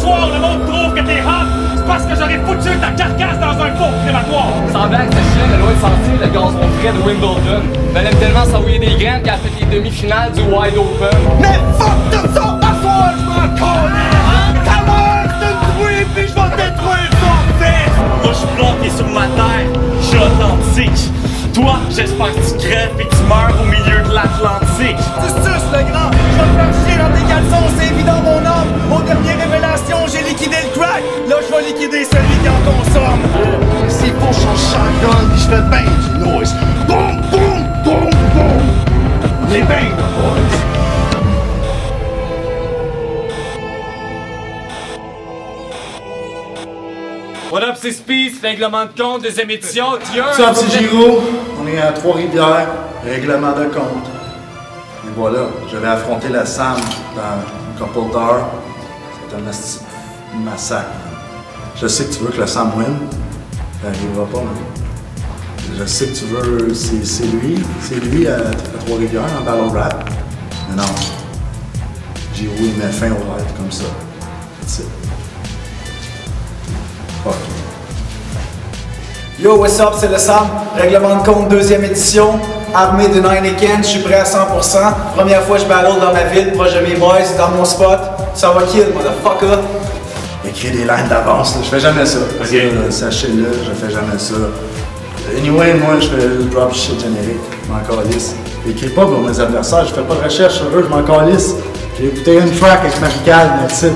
soir, le monde trouve que t'es hot, c'est parce que j'aurais foutu ta carcasse dans un four crématoire. Semblant que cette chienne est loin de sentir le gazon frais de Wimbledon. Mais elle aime tellement s'envoyer des graines qu'elle a fait les demi-finales du Wide Open. Mais fuck tout ça, à soir, je m'en connais! Ta mère, c'est une truie, pis je vais détruire ton fils! Moi, je suis planté sur ma terre, je suis authentique. Toi, j'espère que tu crèves et que tu meurs au milieu de l'Atlantique. Tu suces, le grand! Je vais te faire chier dans tes caleçons, c'est évident, mon homme! Aux dernières révélations, j'ai liquidé le crack! Là, je vais liquider celui qui en consomme! C'est pour changer shotgun, pis je fais ben du noise. Boum, boum, boum, boum! On est ben, boys! What up, c'est Speed, règlement de compte, deuxième édition. Ça, c'est Giro. On est à Trois-Rivières, règlement de compte. Et voilà, je vais affronter la Sam dans une couple d'heures. C'est un asti massacre. Je sais que tu veux que la Sam win. Ça n'arrivera pas, mais je sais que tu veux. C'est lui à Trois-Rivières en battle rap. Mais non. Giro, il met fin au rêve comme ça. That's it. Fuck. Yo, what's up, c'est le Sam. Règlement de compte, deuxième édition. Armé de Heineken, je suis prêt à 100%. Première fois que je battle dans ma ville, proche de mes boys, dans mon spot. Ça va kill, motherfucker. Écrire des lines d'avance, je fais jamais ça. Sachez-le, je fais jamais ça. Anyway, moi, je fais le drop shit générique. Je m'en calisse. J'écris pas pour mes adversaires, je fais pas de recherche sur eux, je m'en calisse. J'ai écouté une track avec Marie-Cal, that's it.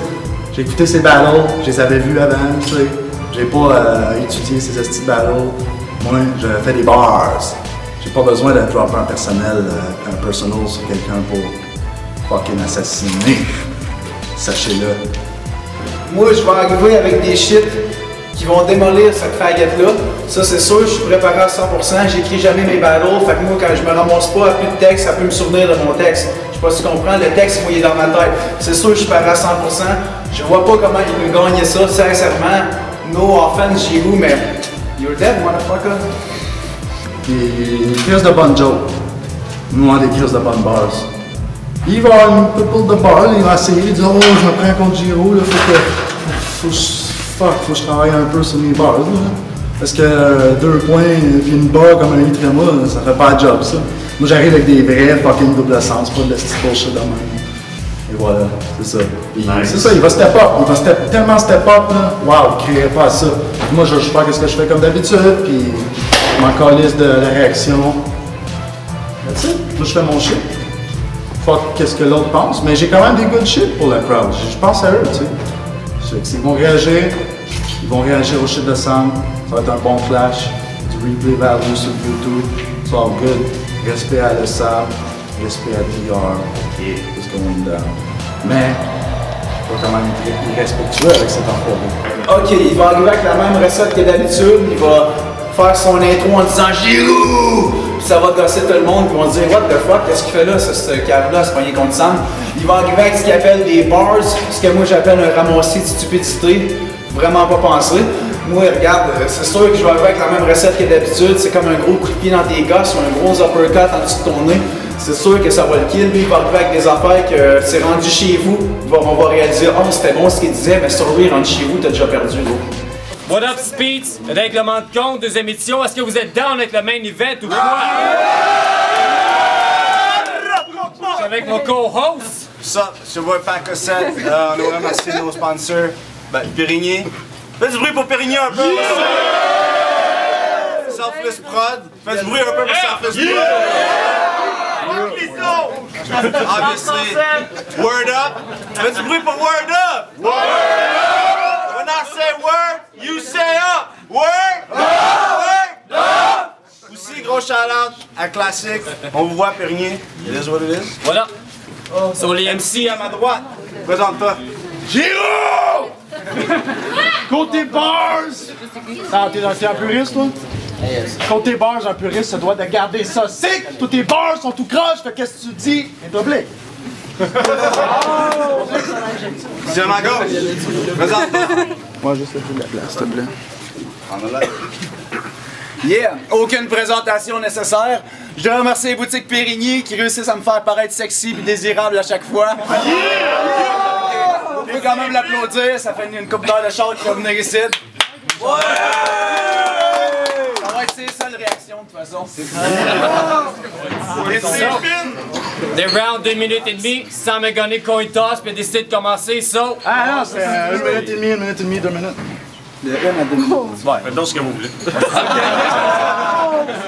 J'ai écouté ses battles, je les avais vus avant, tu sais. J'ai pas étudié ces astuces de battle. Moi, je fais des bars. J'ai pas besoin de dropper un personnel, un personal sur quelqu'un pour fucking assassiner. Sachez-le. Moi, je vais arriver avec des shit qui vont démolir cette faguette-là. Ça, c'est sûr, je suis préparé à 100%. J'écris jamais mes battles. Fait que moi, quand je me ramasse pas à plus de texte, ça peut me souvenir de mon texte. Je sais pas si tu comprends, le texte, il est dans ma tête. C'est sûr, je suis préparé à 100%. Je vois pas comment il peut gagner ça, sincèrement. No offense, Giroux, mais you're dead, motherfucker. Il crise de bonnes jokes. Moi, des crises de bonnes bars. Il va avoir une couple de balles, il va essayer de dire oh, je me prends contre Giro, là, faut que je travaille un peu sur mes bars. Là. Parce que 2 points puis une barre comme un litre et moi, ça fait pas le job, ça. Moi, j'arrive avec des vrais fucking double sens, pas de la petite bullshit de même. Et voilà, c'est ça. Nice. C'est ça, il va step up. Il va tellement step up, là. Wow, il ne créerait pas à ça. Moi, je fais qu'est-ce que je fais comme d'habitude, puis je m'en calisse de la réaction. That's it. Moi, je fais mon shit. Fuck, qu'est-ce que l'autre pense. Mais j'ai quand même des good shit pour la crowd. Je pense à eux, tu sais. S'ils vont réagir, ils vont réagir au shit de Sam. Ça va être un bon flash. Du replay value sur YouTube. It's all good. Respect à le Sam. Respect à DR. It's going down. Mais, il faut quand même être irrespectueux avec cet enfant. Ok, il va arriver avec la même recette que d'habitude. Il va faire son intro en disant Giroux! Puis ça va gosser tout le monde. Ils vont se dire what the fuck, qu'est-ce qu'il fait là, ce cave-là, c'est pogné contre Sam. Il va arriver avec ce qu'il appelle des bars, ce que moi j'appelle un ramassis de stupidité. Vraiment pas pensé. Moi, regarde, c'est sûr que je vais arriver avec la même recette que d'habitude. C'est comme un gros coup de pied dans tes gosses ou un gros uppercut en dessous de ton nez. C'est sûr que ça va le kill. Lui, il va arriver avec des affaires que c'est rendu chez vous. On va réaliser, oh, c'était bon ce qu'il disait, mais sur lui, rendu chez vous, t'as déjà perdu, gros. What up, Speeds? Règlement de compte, deuxième édition. Est-ce que vous êtes down avec le main event ou quoi? Je suis avec mon co-host. Ça, je vois Pack 7. On a remercié nos sponsors. Ben, Périgny. Fais du bruit pour Périgny un peu. Selfless Prod. Fais du bruit un peu pour Selfless Prod. Obviously. Word Up. Fais du bruit pour Word Up. Word Up. When I say word, you say up. Word Up. Word Up. Aussi, gros shout-out à Classic. On vous voit à Périgny. It is what it is. Voilà. Sur les MC à ma droite. Présente-toi. Giro! Côté bars! Ah, t'es un puriste, toi? Côté bars, un puriste se doit de garder ça sick! Tous tes bars sont tout croche, fait qu'est-ce que tu dis? Et doublé! C'est à ma gauche! Présente-toi! Moi, juste la place, s'il te plaît. Yeah! Aucune présentation nécessaire. Je dois remercier les boutiques Périgny qui réussissent à me faire paraître sexy et désirable à chaque fois. quand même l'applaudir, ça fait une couple d'heures de show qui va venir ici. Ouais! Ça va être ses seules réactions de toute façon. Des rounds 2 minutes et demie, Sam a gagné coin toss puis a décidé de commencer, so... Ah non, c'est 1 minute et demie, 2 minutes. Maintenant, ce que vous voulez.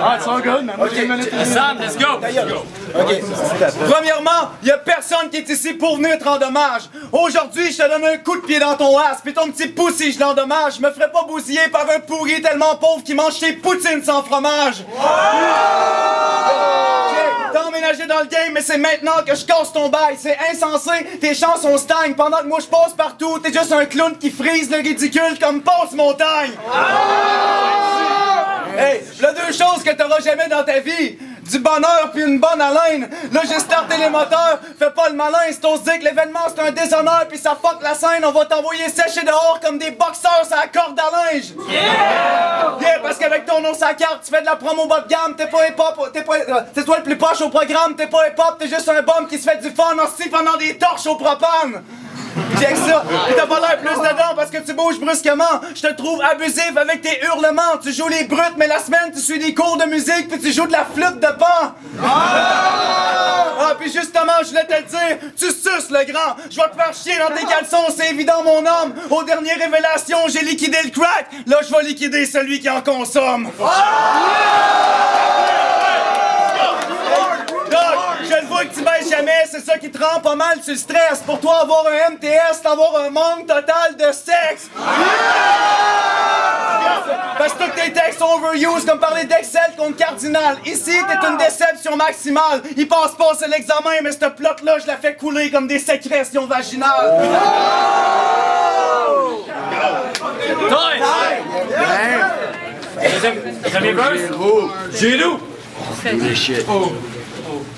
Ah, it's all good, man. Okay. Sam, let's go! OK. Premièrement, il y a personne qui est ici pour venir te rendre hommage. Aujourd'hui, je te donne un coup de pied dans ton ass, puis ton petit poussi, je l'endommage. Je me ferai pas bousiller par un pourri tellement pauvre qui mange ses poutines sans fromage. T'as emménagé dans le game, mais c'est maintenant que je casse ton bail. C'est insensé, tes chansons stagnent. Pendant que moi je passe partout, t'es juste un clown qui frise le ridicule comme Passe-Montagne. Hey, là 2 choses que t'auras jamais dans ta vie. Du bonheur puis une bonne haleine. Là j'ai starté les moteurs, fais pas le malin. Si t'oses dire que l'événement c'est un déshonneur puis ça fuck la scène, on va t'envoyer sécher dehors comme des boxeurs sur la corde à linge. Yeah, parce qu'avec ton nom sa carte, tu fais de la promo bas de gamme, t'es pas hip-hop, c'est toi le plus poche au programme, t'es pas hip-hop, t'es juste un bum qui se fait du fun en siphonnant des torches au propane. Check ça, t'as pas l'air plus dedans parce que tu bouges brusquement. Je te trouve abusif avec tes hurlements. Tu joues les brutes, mais la semaine tu suis des cours de musique puis tu joues de la flûte de pan. Ah, puis justement, je voulais te le dire, tu suces le grand. Je vais te faire chier dans tes caleçons, c'est évident mon homme. Aux dernières révélations, j'ai liquidé le crack. Là, je vais liquider celui qui en consomme. Je le vois que tu baisses jamais, c'est ça qui te rend pas mal sur le stress. Pour toi, avoir un MTS, c'est avoir un manque total de sexe. Parce que tous tes textes sont overused comme parler d'Excel contre Cardinal. Ici, t'es une déception maximale. Il passe pas, c'est l'examen, mais cette plot-là, je la fais couler comme des sécrétions vaginales. Deuxième verse? Gilou!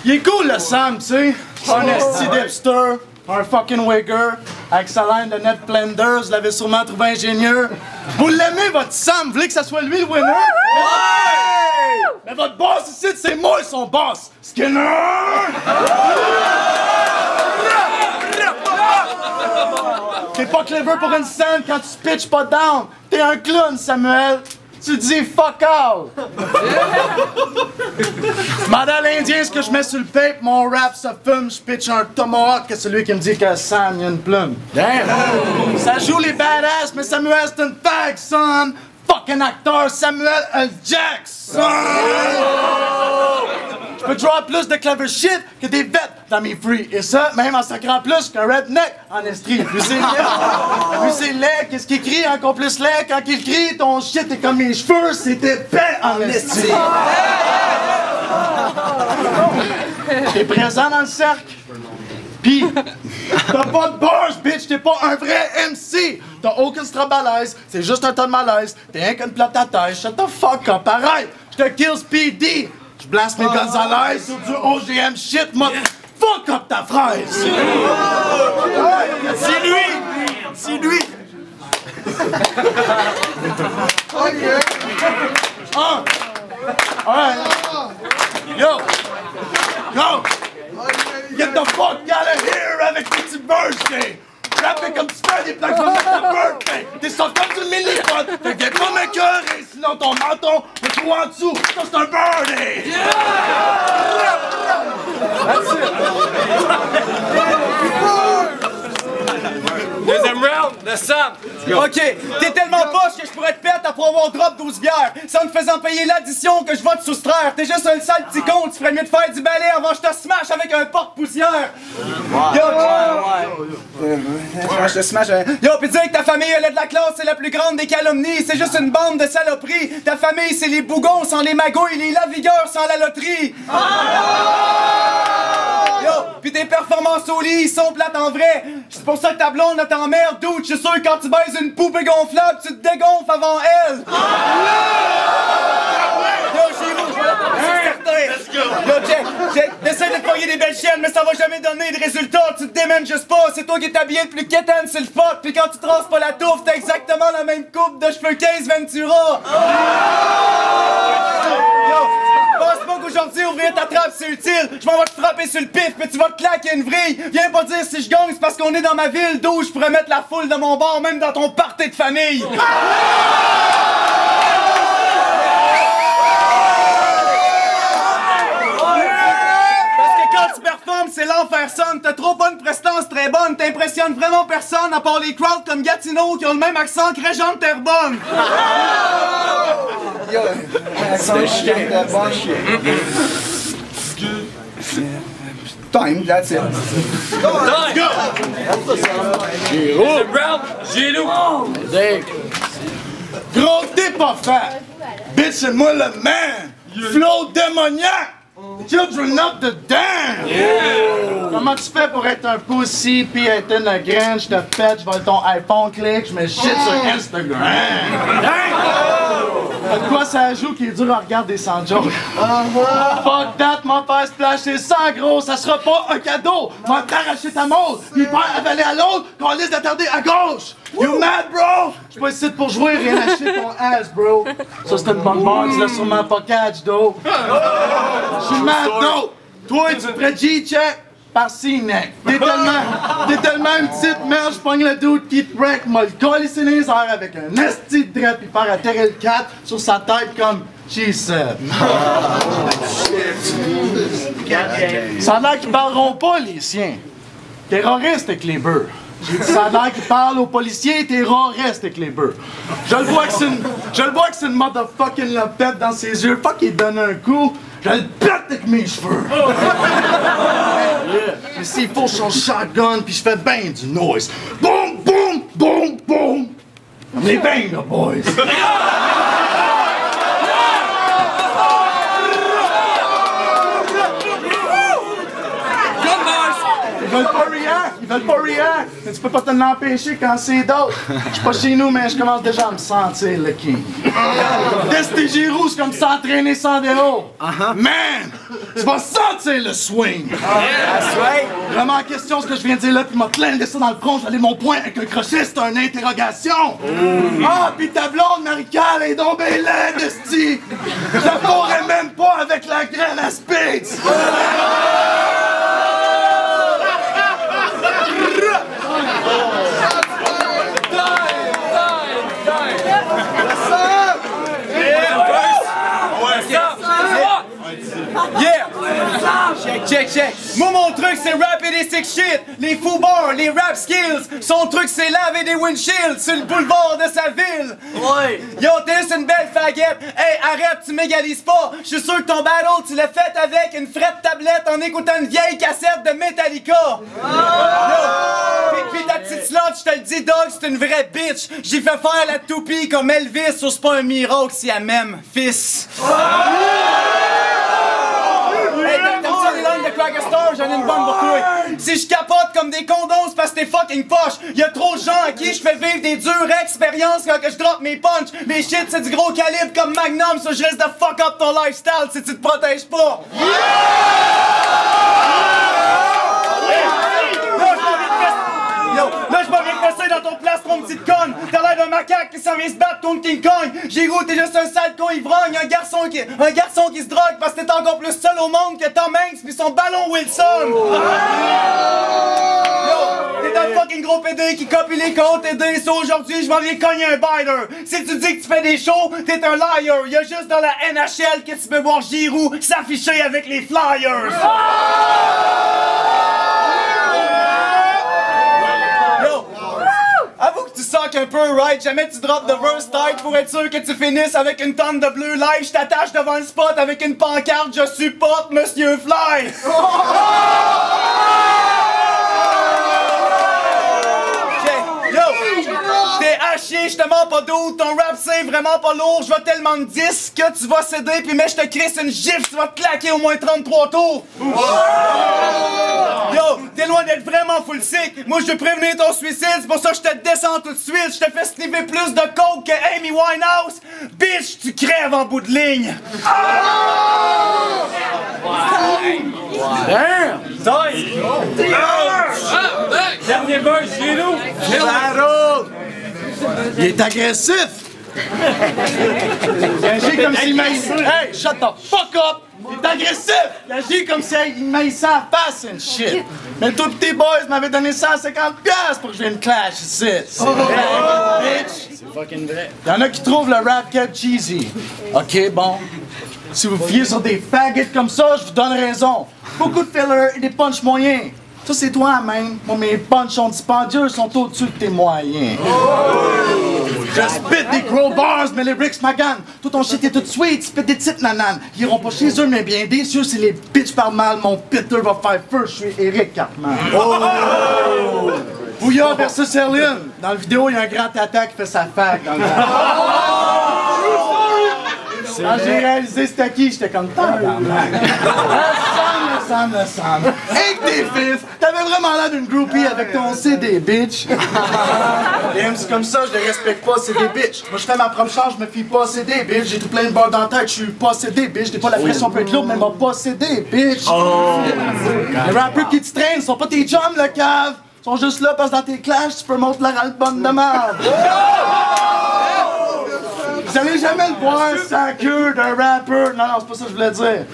Il est cool le Sam, tu sais. Un esti d'hipster, un fucking wigger, avec sa line de Ned Flanders, vous l'avez sûrement trouvé ingénieux. Vous l'aimez votre Sam, vous voulez que ça soit lui le winner? Ouais! Mais votre boss ici, c'est moi son boss! Skinner! T'es pas clever pour une scène quand tu pitches pas down. T'es un clown, Samuel. Tu dis fuck all! Demandez à l'Indien ce que je mets sur le pape, mon rap se fume, je pitch un tomahawk que celui qui me dit que Sam y a une plume. Damn! Ça joue les badass, mais Samuel c'est une fag, son! Fucking acteur Samuel L. Jackson! Je peux draw plus de clever shit que des bêtes dans mes free. Et ça, même en sacrant plus qu'un redneck en estrie. Lui c'est laid. Qu'est-ce qu'il crie encore plus laid? Quand il crie, ton shit est comme mes cheveux, c'était épais en estrie. T'es présent dans le cercle. Pis, t'as pas de bars, bitch, t'es pas un vrai MC. T'as aucun strabalaise, c'est juste un tas de malaise. T'es un qu'une plate à tête, shut the fuck up, arrête. J'te kill Speedy. J'blasse mes Gonzalez sur du OGM shit, moi. Fuck up ta fraise! C'est lui! C'est lui! Alright! Yo! Yo! Get the fuck out of here avec tes petits birthday! Rappez comme tu fais des plaques de birthday! T'es sorti comme du mini-pot! Fait que pas m'écœurer, sinon ton menton va trouver en dessous! Ça c'est un birthday! Deuxième round, de Sam! Ok, t'es tellement poche que je pourrais te pète après avoir drop 12 bières. C'est en te faisant payer l'addition que je vais te soustraire. T'es juste un sale petit con, tu ferais mieux de faire du balai avant que je te smash avec un porte-poussière. Je te smash. Yo, pis dire que ta famille elle est de la classe, c'est la plus grande des calomnies. C'est juste une bande de saloperies. Ta famille, c'est les bougons sans les magouilles, les lavigueurs sans la loterie. Yo, pis tes performances au lit, ils sont plates en vrai. C'est pour ça que ta blonde t'emmerde, dude. Je suis sûr que quand tu baises une poupée gonflable, tu te dégonfles avant elle. Yo, chez vous, je vais la c'est certain. Yo, check, t'essaies de te pogner des belles chiennes, mais ça va jamais donner de résultats. Tu te démènes juste pas. C'est toi qui es habillé le plus quétaine sur le spot. Pis quand tu traces pas la touffe, t'as exactement la même coupe de cheveux qu'Ace Ventura. Yo, passe pas aujourd'hui, ouvrir ta trappe, c'est utile. Je m'en vais te frapper sur le pif, puis tu vas te claquer une vrille. Viens pas dire si je gagne, c'est parce qu'on est dans ma ville, d'où je pourrais mettre la foule de mon bord, même dans ton party de famille. C'est l'enfer sonne, t'as trop bonne prestance, très bonne, t'impressionnes vraiment personne à part les crowds comme Gatineau qui ont le même accent que Régent de Terrebonne. C'est chien. Time, that's it. Gros, t'es pas fait! Bitch, c'est moi le man! Flow démoniaque! Children of the damned! Yeah. Comment tu fais pour être un pussy pis être une graine? Je te pète, je vole ton iPhone, clic, je mets shit sur Instagram! T'as de quoi ça joue qui est dur à regarder sans joke? Fuck that, m'en faire splasher sans gros, ça sera pas un cadeau! M'en t'arracher ta mode, pis faire avaler à l'autre, qu'on laisse d'attarder à gauche! You mad, bro? J'suis pas ici pour jouer, rien acheter ton ass, bro! Ça c'était une bonne barre, tu l'as sûrement pas catch, though! J'suis mad, though! Toi, tu ferais G-check? Par-ci, mec! T'es tellement une petite merde, j'pogne le dude qui te wreck, m'a le collé sur les airs avec un esti de drap pis faire atterrir le 4 sur sa tête comme she said. Ça a l'air qu'ils parleront pas, les siens. Terroristes avec les bœufs. J'ai dit ça a l'air qu'ils parlent aux policiers, terroristes avec les bœufs. Je le vois que c'est une motherfucking lopette dans ses yeux. Fuck, il donne un coup. Je le pète avec mes cheveux! Yeah. Mais s'il faut, je change shotgun pis je fais ben du noise. Boum, boum, boum, boum! Comme les bangs, là, boys! Ils veulent pas react! Ils veulent pas react! Mais tu peux pas te l'empêcher quand c'est d'autres! Je suis pas chez nous, mais je commence déjà à me sentir le king! DSTG rouge comme s'entraîner sans déo! Man! Tu vas sentir le swing! Vraiment en question ce que je viens de dire là, pis m'a clindé ça dans le front, j'allais mon point avec un crochet, c'est une interrogation! Ah, pis ta blonde, Marie-Carle, est donc ben laide, esti! Je la pourrais même pas avec la graine à Spitz! Yeah! Check. Moi, mon truc, c'est rap et des sick shit. Les fous bars, les rap skills. Son truc, c'est laver des windshields sur le boulevard de sa ville. Ouais. Yo, t'es juste une belle faguette. Hey, arrête, tu m'égalises pas. Je suis sûr que ton battle, tu l'as fait avec une frette tablette en écoutant une vieille cassette de Metallica. Pis ta petite slot, je te le dis, dog, c'est une vraie bitch. J'ai fait faire la toupie comme Elvis, so c'est pas un miracle si elle m'aime, fils. Hey, t'aimes ça les langues de Cracker Star? J'en ai une bonne pour toi. Si je capote comme des condoms, c'est parce que t'es fucking poche. Y'a trop de gens à qui je fais vivre des dures expériences quand que je drop mes punches. Mes shit, c'est du gros calibre comme Magnum, so je risque de fuck up ton lifestyle si tu te protèges pas. Là, je m'en viens de passer dans ton plastron, petite conne. T'as l'air d'un macaque qui s'en vient se battre contre King Kong. Giroud, t'es juste un sale con ivrogne. Un garçon qui se drogue parce que t'es encore plus seul au monde que Tom Hanks pis son ballon Wilson. Yo, t'es un fucking gros PD qui copie les comptes TD. So aujourd'hui, je m'en viens cogner un biter. Si tu dis que tu fais des shows, t'es un liar. Y'a juste dans la NHL que tu peux voir Giroud s'afficher avec les Flyers. Avoue que tu sacs un peu, right? Jamais tu drops de verse tight pour être sûr que tu finisses avec une tonne de bleu live. Je t'attache devant le spot avec une pancarte. Je supporte Monsieur Fly. T'es haché, je te mens pas d'eau, ton rap c'est vraiment pas lourd, je vais tellement te dire que tu vas céder, puis mais je te crisse une gifle, tu vas te claquer au moins 33 tours. Yo, t'es loin d'être vraiment full sick, moi je veux prévenir ton suicide, c'est pour ça que je te descends tout de suite, je te fais sniffer plus de coke que Amy Winehouse, bitch, tu crèves en bout de ligne. Dernier verse chez nous! Il est agressif! Il agit comme s'il maïssait. Hey, shut the fuck up! Il est agressif! Il agit comme s'il maïssait à la face and shit. Mais tout petit boys m'avait donné 150$ pour que je vienne clash ici. C'est vrai, bitch! C'est fucking vrai. Y'en a qui trouvent le rap cap cheesy. Ok, bon. Si vous fiez sur des faggots comme ça, je vous donne raison. Beaucoup de fillers et des punchs moyens. Ça, c'est toi-même. Moi, mes punchs sont dispendieux, sont au-dessus de tes moyens. Je spit des gros bars, mais les bricks maganent. Tout ton shit est tout sweet, spit des petites nananes. Ils iront pas chez eux, mais bien des cieux, si les bitches parlent mal, mon Peter va faire feu, je suis Eric Cartman. Bouillard versus Erlin. Dans la vidéo, il y a un grand tata qui fait sa fac dans le Quand j'ai réalisé c'était qui, j'étais comme tabarnak. Le Sam. Hey tes fils, t'avais vraiment l'air d'une groupie avec ton CD, bitch. C'est comme ça, je les respecte pas, c'est des bitch. Moi je fais ma propre chance, je me fie pas CD, bitch. J'ai tout plein de barres dans la tête, je suis pas CD, bitch. Des fois la pression peut être lourde, mais m'a pas CD, bitch. Les rappers qui te traînent sont pas tes chums, le cave. Ils sont juste là parce que dans tes clashs, tu peux monter leur album de merde. Vous allez jamais le voir sans queue d'un rapper. Non, c'est pas ça que je voulais dire.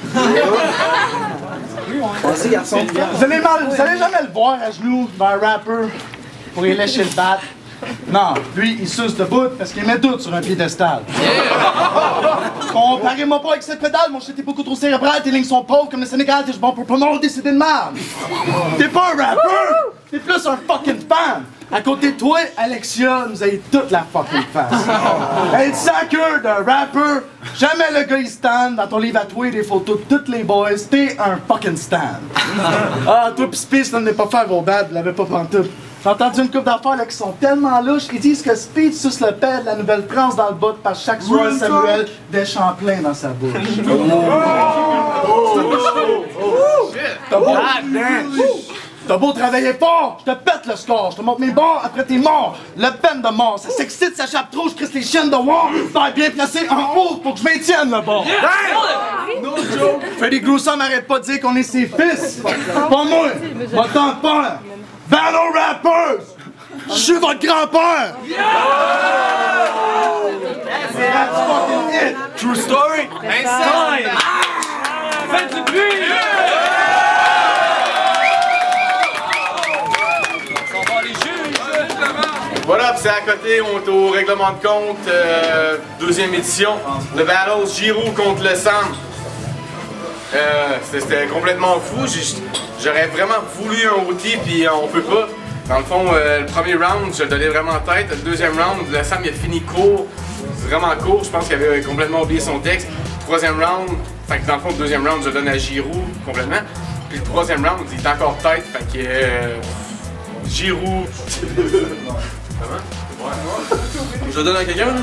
Vous allez jamais le voir à genoux d'un rapper pour y lécher le bat. Non, lui, il suce debout parce qu'il met tout sur un piédestal. Comparez-moi pas avec cette pédale, mon shit est beaucoup trop cérébral, tes lignes sont pauvres comme le Sénégal, t'es bon pour pas m'avoir décidé de merde. T'es pas un rapper, t'es plus un fucking fan. À côté de toi, Alexia nous a eu toute la fucking face. Être sans cœur d'un rapper, jamais le gars il stand. Dans ton livre à toi, des photos de tous les boys, t'es un fucking stand. Ah, toi pis Speed, ça ne pas faire vos bad, vous l'avez pas pantoute. J'ai entendu une couple d'affaires là qui sont tellement louches, ils disent que Speed suce le père de la Nouvelle-France dans le bout par chaque soir Samuel Deschamplain dans sa bouche. T'as beau travailler fort, je te pète le score, je te montre mes bords après t'es mort. Le peine de mort, ça s'excite, ça chape trop, je crisse les chiennes de war. Faire bien placé en haut pour que je maintienne le bord. No joke. Freddy Gruesome arrête pas de dire qu'on est ses fils. Pas moi, moi ton père. Battle Rappers! Je suis votre grand-père! That's fucking it! True story? Inside! Faites du bruit! Voilà, pis c'est à côté, on est au règlement de compte, deuxième édition. Le Battle Giroux contre le Sam. C'était complètement fou. J'aurais vraiment voulu un OT, puis on peut pas. Dans le fond, le premier round, je le donnais vraiment en tête. Le deuxième round, le Sam il a fini court, vraiment court. Je pense qu'il avait complètement oublié son texte. Le troisième round, fait que dans le fond, le deuxième round, je le donne à Giroux complètement. Puis le troisième round, il est encore tête, fait que Giroux. Comment? Je le donne à quelqu'un?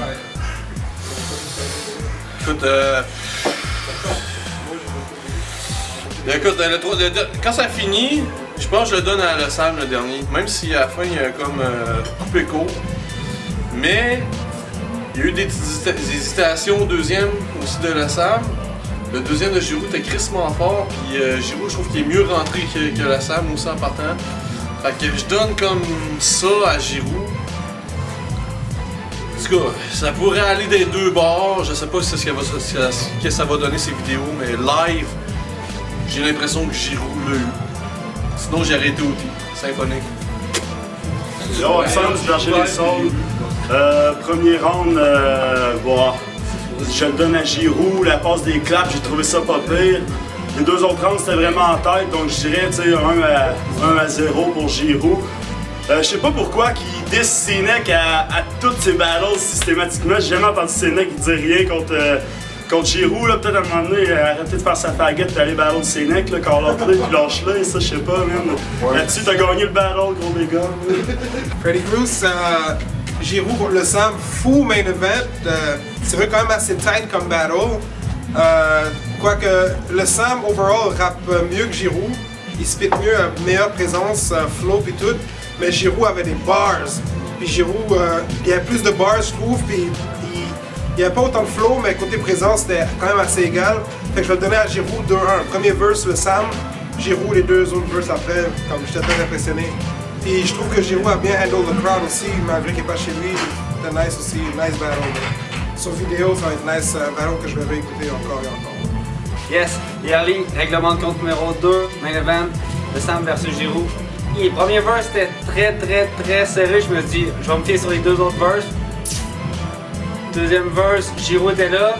Écoute, quand ça finit, je pense que je le donne à le Sam le dernier. Même si à la fin il y a comme coupé court. Mais il y a eu des hésitations au deuxième aussi de le Sam. Le deuxième de Giroux était crissement fort. Puis Giroux, je trouve qu'il est mieux rentré que le Sam aussi en partant. Fait que je donne comme ça à Giroux. En tout cas, ça pourrait aller des deux bords. Je sais pas ce que ça va donner ces vidéos, mais live, j'ai l'impression que Giroux l'a eu. Sinon, j'ai arrêté aussi. Symphonique. Yo, Alexandre, du Berger des Saules. Premier round, bon, je le donne à Giroux. La passe des claps, j'ai trouvé ça pas pire. Les deux autres rounds, c'était vraiment en tête, donc je dirais 1 à 0 pour Giroux. Je sais pas pourquoi qu'il diss Sénèque à toutes ses battles systématiquement. J'ai jamais entendu Sénèque dire rien contre Giroux. Peut-être à un moment donné, arrêter de faire sa faguette et aller battle Sénèque, Call of Play puis lâche-le, ça je sais pas, man. Là-dessus, t'as gagné le battle, gros dégâts. Freddy Bruce, Giroux contre le Sam, fou main event. C'est vrai quand même assez tight comme battle. Quoique le Sam, overall, rappe mieux que Giroux. Il spit mieux, meilleure présence, flow et tout. Mais Giroux avait des bars. Puis Giroux, il y avait plus de bars, je trouve. Puis il n'y avait pas autant de flow, mais côté présence, c'était quand même assez égal. Fait que je vais le donner à Giroux 2-1. Premier verse, le Sam. Giroux, les deux autres verses après, comme j'étais très impressionné. Puis je trouve que Giroux a bien handle the crowd aussi, malgré qu'il n'est pas chez lui. C'était nice aussi, nice battle. sur vidéo, ça va être nice battle que je vais réécouter encore et encore. Yes, Yearly, règlement de compte numéro 2, main event, le Sam versus Giroux. Le premier verse était très serré, je me suis dit, je vais me fier sur les deux autres verses. Deuxième verse, Giroux était là.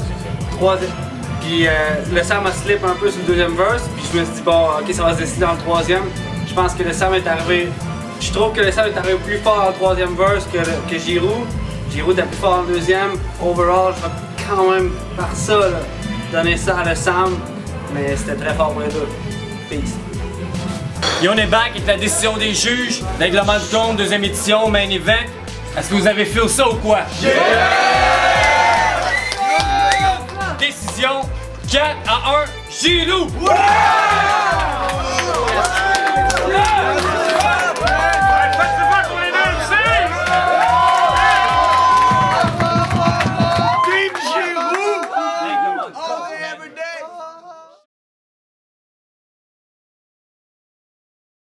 Troisième, puis le Sam a slip un peu sur le deuxième verse, puis je me suis dit, bon, ok, ça va se décider dans le troisième. Je pense que le Sam est arrivé, je trouve que le Sam est arrivé plus fort dans le troisième verse que Giroux. Giroux était plus fort dans le deuxième. Overall, je vais quand même par ça, là, donner ça à le Sam, mais c'était très fort pour les deux. Peace. Et on est back avec la décision des juges, règlement de compte, deuxième édition, main event. Est-ce que vous avez fait ça ou quoi? Yeah! Décision 4 à 1, Giroux! Yeah!